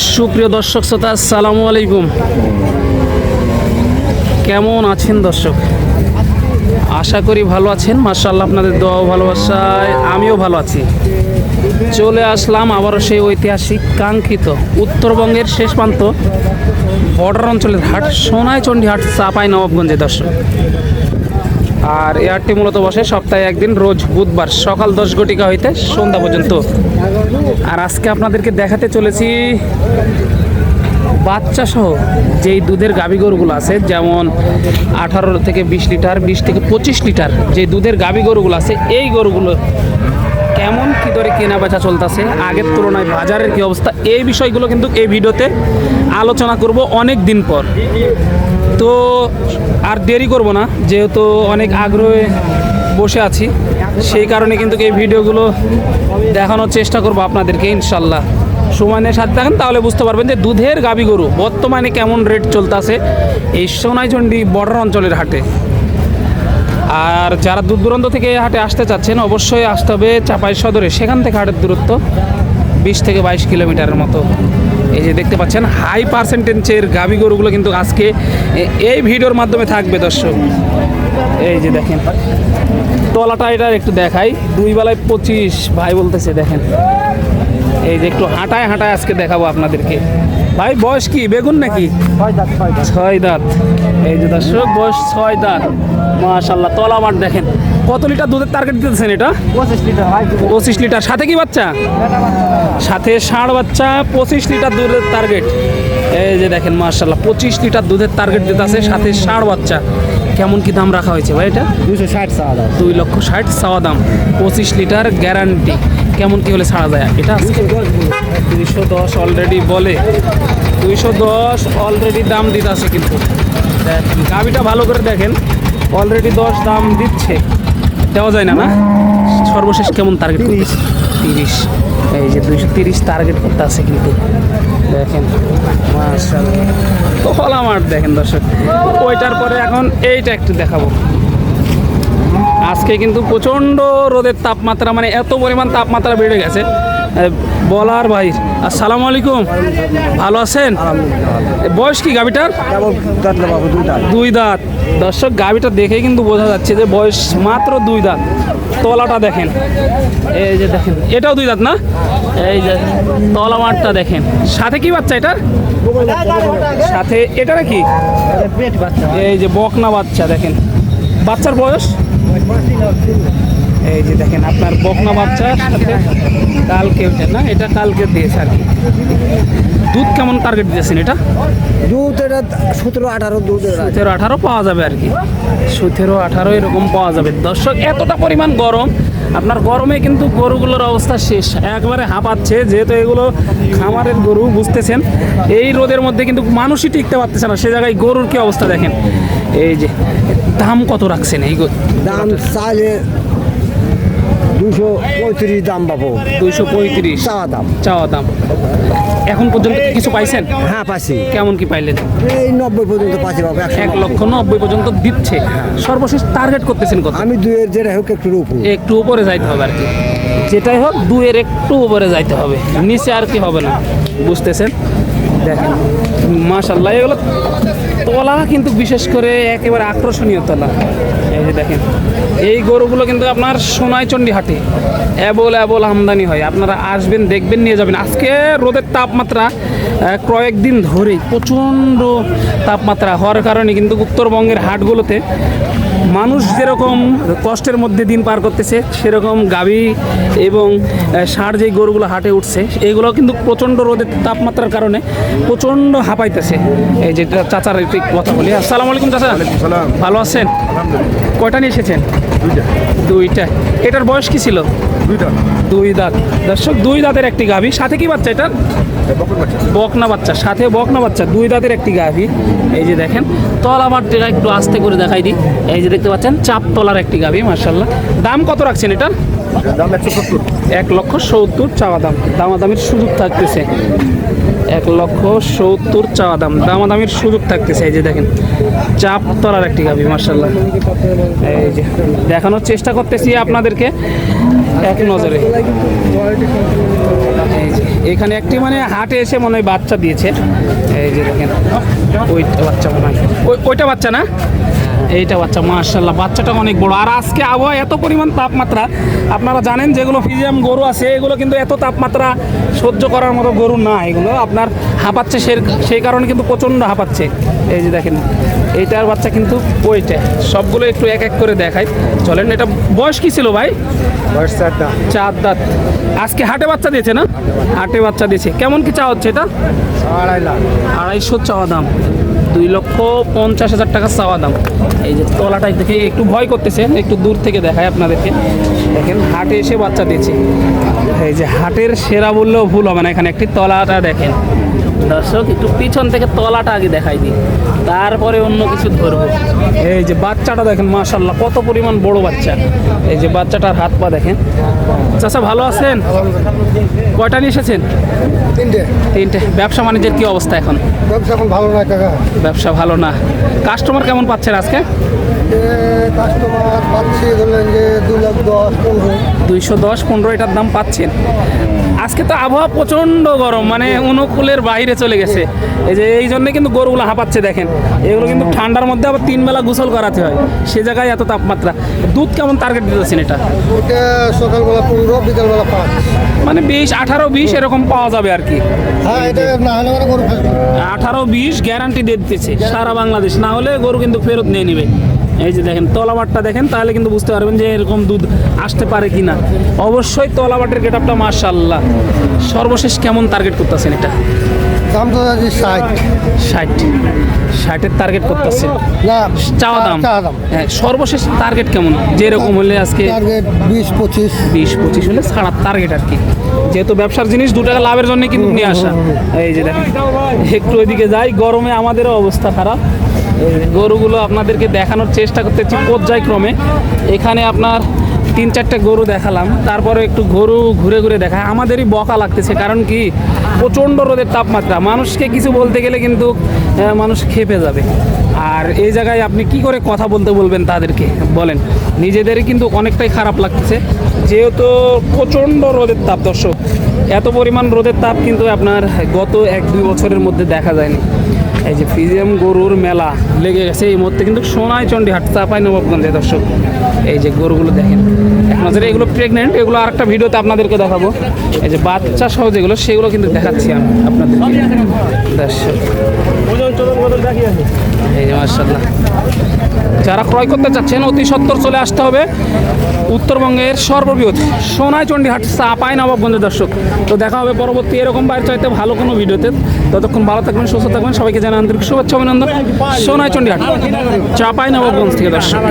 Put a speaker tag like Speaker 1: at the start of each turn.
Speaker 1: সুপ্রিয় দর্শক শ্রোতা, আসসালামু আলাইকুম। কেমন আছেন দর্শক? আশা করি ভালো আছেন। মাশাআল্লাহ, আপনাদের দোয়া ও ভালোবাসায় আমিও ভালো আছি। চলে আসলাম আবারও সেই ঐতিহাসিক কাঙ্ক্ষিত উত্তরবঙ্গের শেষ প্রান্ত বর্ডার অঞ্চলের হাট, সোনাইচন্ডী হাট, চাঁপাইনবাবগঞ্জে দর্শক। আর এই হাটটি মূলত বসে সপ্তাহে একদিন, রোজ বুধবার সকাল 10 ঘটিকা হইতে সন্ধ্যা পর্যন্ত। আর আজকে আপনাদেরকে দেখাতে চলেছি বাচ্চা সহ যেই দুধের গাভী গরুগুলো আছে, যেমন 18 থেকে 20 লিটার, 20 থেকে 25 লিটার যে দুধের গাভী গরুগুলো আছে, এই গরুগুলো কেমন কী দরে কেনা বেচা চলতেছে, আগের তুলনায় বাজারের কী অবস্থা, এই বিষয়গুলো কিন্তু এই ভিডিওতে আলোচনা করব অনেক দিন পর। তো আর দেরি করব না, যেহেতু অনেক আগ্রহে বসে আছি, সেই কারণে কিন্তু এই ভিডিওগুলো দেখানোর চেষ্টা করব আপনাদেরকে। ইনশাল্লাহ সময় নিয়ে সাথে থাকেন, তাহলে বুঝতে পারবেন যে দুধের গাভী গরু বর্তমানে কেমন রেট চলতেছে এই সোনাইচন্ডী বর্ডার অঞ্চলের হাটে। আর যারা দূর দূরান্ত থেকে এই হাটে আসতে চাচ্ছেন, অবশ্যই আসতে হবে চাপাই সদরে। সেখান থেকে হাটের দূরত্ব 20 থেকে 22 কিলোমিটারের মতো। এই যে দেখতে পাচ্ছেন হাই পার্সেন্টেজের গাভী গরুগুলো কিন্তু আজকে এই ভিডিওর মাধ্যমে থাকবে দর্শক। এই যে দেখেন তলাটা, এটার একটু দেখাই, 2 বেলায় 25 ভাই বলতেছে। দেখেন এই যে একটু হাঁটায় হাঁটায় আজকে দেখাবো আপনাদেরকে। ভাই বয়স কি বেগুন নাকি? 6 দাঁত। এই যে দর্শক বয়স 6 দাঁত। মাশাআল্লাহ, তলা মাঠ দেখেন। কত লিটার দুধের টার্গেট দিতেছেন এটা? 25 লিটার। সাথে কি বাচ্চা? সাথে ষাঁড় বাচ্চা। 25 লিটার দুধের টার্গেট। এই যে দেখেন মাশাআল্লাহ, 25 লিটার দুধের টার্গেট দিতেছে, সাথে ষাঁড় বাচ্চা। কেমন কি দাম রাখা হয়েছে ভাই এটা?
Speaker 2: 260 চাওয়া দাম।
Speaker 1: 2,60,000 চাওয়া দাম। 25 লিটার গ্যারান্টি। কেমন কি হলে ছাড়া যায় এটা? 210 অলরেডি বলে, 210 অলরেডি দাম দিতেছে। কিন্তু দেখেন গাভিটা ভালো করে দেখেন, অলরেডি 10 দাম দিচ্ছে। দেওয়া যায় না না? সর্বশেষ কেমন টার্গেট? 30। এই যে 230 টার্গেট করতে আছে কিন্তু। দেখেন মাশাআল্লাহ, তো হলা মাঠ দেখেন দর্শক। ওইটার পরে এখন এইটা একটু দেখাবো। আজকে কিন্তু প্রচণ্ড রোদের তাপমাত্রা, মানে এত পরিমাণ তাপমাত্রা বেড়ে গেছে বলার ভাই। আসসালামু আলাইকুম, ভালো আছেন? বয়স কি গাভিটার? 2 দাঁত। দর্শক গাভিটা দেখেই কিন্তু বোঝা যাচ্ছে যে বয়স মাত্র 2 দাঁত। তলাটা দেখেন, এই যে দেখেন এটাও 2 দাঁত না? এই যে তলা মাঠটা দেখেন। সাথে কি বাচ্চা এটার? সাথে এটা কি? এই যে বকনা বাচ্চা। দেখেন বাচ্চার বয়স, এই যে দেখেন আপনার বকনা বাচ্চা, সাথে কালকে না, এটা কালকে দিয়েছে আর কি। দুধ কেমন টার্গেট দিয়েছেন এটা?
Speaker 2: দুধ এটা 17-18 দুধ,
Speaker 1: 17-18 পাওয়া যাবে আর কি। 17-18 এরকম পাওয়া যাবে দর্শক। এতটা পরিমাণ গরম, আপনার গরমে কিন্তু গরুগুলোর অবস্থা শেষ, একবারে হাঁপাচ্ছে। যেহেতু এগুলো খামারের গরু, বুঝতেছেন, এই রোদের মধ্যে কিন্তু মানুষই টিকতে পারতেছে না, সে জায়গায় গরুর কি অবস্থা দেখেন। এই যে দাম কত রাখছেন এই
Speaker 2: দাম? চাইলে 235 দাম পাবো।
Speaker 1: 235
Speaker 2: চাওয়া দাম।
Speaker 1: চাওয়া দাম। এখন পর্যন্ত কিছু পাইছেন?
Speaker 2: হ্যাঁ পাচ্ছি।
Speaker 1: কেমন কি পাইলেন?
Speaker 2: এই 90 পর্যন্ত পাচ্ছি বাবু।
Speaker 1: 1,90,000 পর্যন্ত দিচ্ছে। সর্বশেষ টার্গেট করতেছেন কত?
Speaker 2: আমি 2-এর যেটা হোক
Speaker 1: একটু উপরে যাইতে হবে আর কি। যেটাই হোক 2-এর একটু উপরে যাইতে হবে, নিচে আর কি হবে না, বুঝতেছেন। দেখেন মাশাআল্লাহ, এগুলো তলা কিন্তু বিশেষ করে একেবারে আকর্ষণীয় তলা। এই যে দেখেন এই গরুগুলো কিন্তু আপনার সোনাইচন্ডী হাটে অ্যাবল আমদানি হয়। আপনারা আসবেন, দেখবেন, নিয়ে যাবেন। আজকে রোদের তাপমাত্রা কয়েকদিন ধরেই প্রচণ্ড তাপমাত্রা হওয়ার কারণে কিন্তু উত্তরবঙ্গের হাটগুলোতে মানুষ যেরকম কষ্টের মধ্যে দিন পার করতেছে, সেরকম গাভী এবং ষাঁড় যেই গরুগুলো হাটে উঠছে, এইগুলো কিন্তু প্রচণ্ড রোদের তাপমাত্রার কারণে প্রচণ্ড হাঁপাইতেছে। এই যে চাচার একটু কথা বলি। আসসালামু আলাইকুম চাচা, ভালো আছেন? কয়টা নিয়ে এসেছেন? 2টা। এটার বয়স কি ছিল? 2 দাঁত। দর্শক 2 দাঁতের একটি গাভী। সাথে কি বাচ্চা এটার? বকনা বাচ্চা। সাথে বকনা বাচ্চা, 2 দাঁতের একটি গাভী। এই যে দেখেন তলা মাঠটা একটু আস্তে করে দেখাই দিই। এই যে দেখতে পাচ্ছেন চাপ তলার একটি গাভী। মাশাআল্লাহ, দাম কত রাখছেন এটার?
Speaker 2: দাম 170।
Speaker 1: 1,70,000 চাওয়া দাম। দামাদামির সুযোগ থাকতেছে। 1,70,000 চাওয়া দাম, দামাদামির সুযোগ থাকতেছে। এই যে দেখেন চাপ তলার একটি গাভী। মাশাআল্লাহ, এই যে দেখানোর চেষ্টা করতেছি আপনাদেরকে এক নজরে। এই যে এখানে একটি মানে হাটে এসে মনে হয় বাচ্চা দিয়েছে। এই যে দেখেন ওইটা বাচ্চা মনে হয়, ওইটা বাচ্চা না, এইটা বাচ্চা। মাশাআল্লাহ, বাচ্চাটা অনেক বড়। আর আজকে আবহাওয়া এত পরিমাণ তাপমাত্রা, আপনারা জানেন যেগুলো ফিজিয়াম গরু আছে এগুলো কিন্তু এত তাপমাত্রা সহ্য করার মতো গরু না, এগুলো আপনার হাঁপাচ্ছে, সেই কারণে কিন্তু প্রচণ্ড হাঁপাচ্ছে। এই যে দেখেন এইটার বাচ্চা কিন্তু ওইটা, সবগুলো একটু এক এক করে দেখাই চলেন। এটা বয়স কি ছিল ভাই?
Speaker 2: বয়স 4 দাঁত।
Speaker 1: 4 দাঁত। আজকে হাটে বাচ্চা দিয়েছে না? হাটে বাচ্চা দিয়েছে। কেমন কি চা হচ্ছে এটা?
Speaker 2: 2.5 লাখ।
Speaker 1: 250 চাওয়া দাম, 2,50,000 টাকা চাওয়া দাম। এই যে তলাটাই দেখে একটু ভয় করতেছে, একটু দূর থেকে দেখায় আপনাদেরকে। দেখেন হাটে এসে বাচ্চা দিয়েছে। এই যে হাটের সেরা বললেও ভুল হবে না। এখানে একটি তলাটা দেখেন দর্শক, একটু পিছন থেকে তলাটা আগে দেখাই দিই, তারপরে অন্য কিছু ধরবো। এই যে বাচ্চাটা দেখেন, মাশাআল্লাহ কত পরিমাণ বড় বাচ্চা। এই যে বাচ্চাটার হাত পা দেখেন। চাচা ভালো আছেন? কয়টা নিয়ে এসেছেন? 3টে। ব্যবসা বাণিজ্যের কি অবস্থা এখন?
Speaker 2: ব্যবসা এখন ভালো না কাকা।
Speaker 1: ব্যবসা ভালো না। কাস্টমার কেমন পাচ্ছেন আজকে?
Speaker 2: কাস্টমার পাচ্ছি ধরলেন যে 2,10,15।
Speaker 1: 210-15 এটার দাম পাচ্ছেন। আজকে তো আবহাওয়া প্রচণ্ড গরম, মানে অনুকূলের বাইরে চলে গেছে। এই যে এই জন্য কিন্তু গরুগুলো হাঁপাচ্ছে দেখেন। এগুলো কিন্তু ঠান্ডার মধ্যে আবার 3 বেলা গোসল করাতে হয়, সে জায়গায় এত তাপমাত্রা। দুধ কেমন টার্গেট দিতেছেন এটা?
Speaker 2: এটা সকালবেলা 15, বিকালবেলা 5।
Speaker 1: মানে 20, 18, 20 এরকম পাওয়া যাবে আর কি।
Speaker 2: হ্যাঁ, এটা না হলে মানে গরু ফেলবে।
Speaker 1: 18, 20 গ্যারান্টি দিয়ে দিতেছে সারা বাংলাদেশ, না হলে গরু কিন্তু ফেরত নিয়ে নেবে। এই যে দেখেন তলাবাটটা দেখেন, তাহলে কিন্তু বুঝতে পারবেন যে এরকম দুধ আসতে পারে কি না। অবশ্যই তলাবাটের গেটআপটা মাশাআল্লাহ। সর্বশেষ কেমন টার্গেট করতেছেন এটা?
Speaker 2: দাম তো আছে 60।
Speaker 1: 60-এর টার্গেট করতেছেন?
Speaker 2: না,
Speaker 1: চাওয়া দাম।
Speaker 2: চাওয়া দাম।
Speaker 1: হ্যাঁ, সর্বশেষ টার্গেট কেমন? যেরকম হলে আজকে
Speaker 2: টার্গেট 20-25।
Speaker 1: 20-25 হলে ছাড়ার টার্গেট আর কি। যেহেতু ব্যবসার জিনিস 2 টাকা লাভের জন্য কিন্তু নিয়ে আসা। এই যে দেখেন একটু ওইদিকে যাই, গরমে আমাদেরও অবস্থা খারাপ। এই যে গরুগুলো আপনাদেরকে দেখানোর চেষ্টা করতেছি পর্যায়ক্রমে। এখানে আপনার 3-4টে গরু দেখালাম, তারপরে একটু গরু ঘুরে ঘুরে দেখায়। আমাদেরই বকা লাগতেছে, কারণ কি প্রচণ্ড রোদের তাপমাত্রা। মানুষকে কিছু বলতে গেলে কিন্তু মানুষ খেপে যাবে। আর এই জায়গায় আপনি কি করে কথা বলবেন তাদেরকে বলেন? নিজেদেরই কিন্তু অনেকটাই খারাপ লাগতেছে, যেহেতু প্রচণ্ড রোদের তাপ। দর্শক, এত পরিমাণ রোদের তাপ কিন্তু আপনার গত 1-2 বছরের মধ্যে দেখা যায়নি। এই যে ফিজিয়াম গরুর মেলা লেগে গেছে এই মুহূর্তে কিন্তু সোনাইচন্ডী হাট, চাঁপাইনবাবগঞ্জে। দর্শক এই যে গরুগুলো দেখেন এক নজরে, এগুলো প্রেগনেন্ট। এগুলো আরেকটা ভিডিওতে আপনাদেরকে দেখাবো। এই যে বাচ্চা সহ যেগুলো, সেগুলো কিন্তু দেখাচ্ছি আমি আপনাদেরকে। দর্শক এই যে মাশাআল্লাহ, যারা ক্রয় করতে চাচ্ছেন অতি সত্বর চলে আসতে হবে উত্তরবঙ্গের সর্ববৃহৎ সোনাইচন্ডী হাট, চাঁপাইনবাবগঞ্জে। দর্শক, তো দেখা হবে পরবর্তী এরকম বাইরে চাইতে ভালো কোনো ভিডিওতে। ততক্ষণ ভালো থাকবেন, সুস্থ থাকবেন। সবাইকে জানাই আন্তরিক শুভেচ্ছা, অভিনন্দন। সোনাইচন্ডী হাট, চাঁপাইনবাবগঞ্জ থেকে। দর্শক।